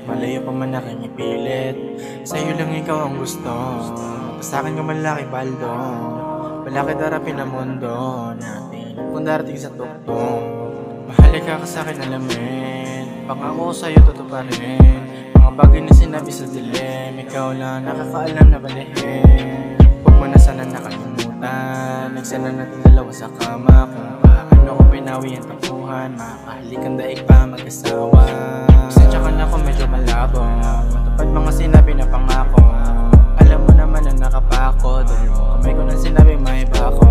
Malayo pa man aking ipilit, sa'yo lang ikaw ang gusto. Sa'kin ka malaki paldo, malaki darapin ang mundo natin kung darating sa tuktong. Mahalika ka sa'kin alamin, pangako sa'yo totoo pa rin. Mga bagay na sinabi sa dilim, ikaw lang nakakaalam na balihin. Huwag mo na sana nakalimutan, nagsana natin dalawa sa kama. Kung paano ko pinawi ang tampuhan, makakahalikan daig pa mag-asawa. Pasensya ka na kung medyo malabo, matupad mga sinabi na pangako. Alam mo naman na nakapako, dalawang kamay ko nang sinabi may iba ko.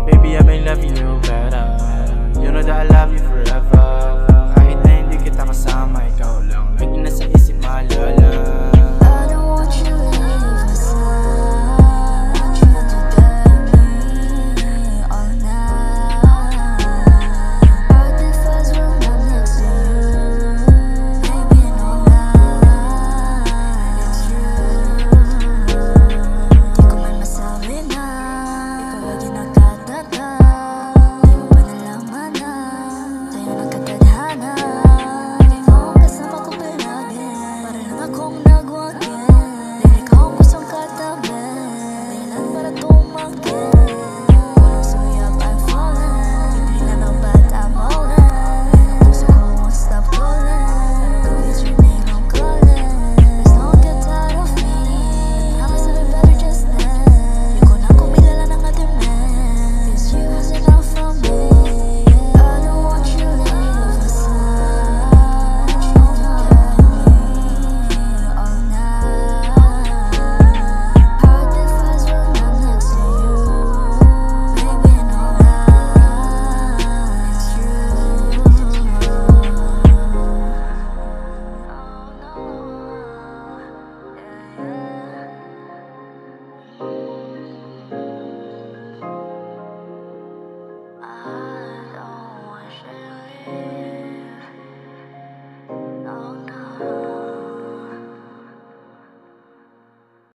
Baby, I've been loving you better, you know that I love you forever. Kahit na hindi kita kasama, ikaw lang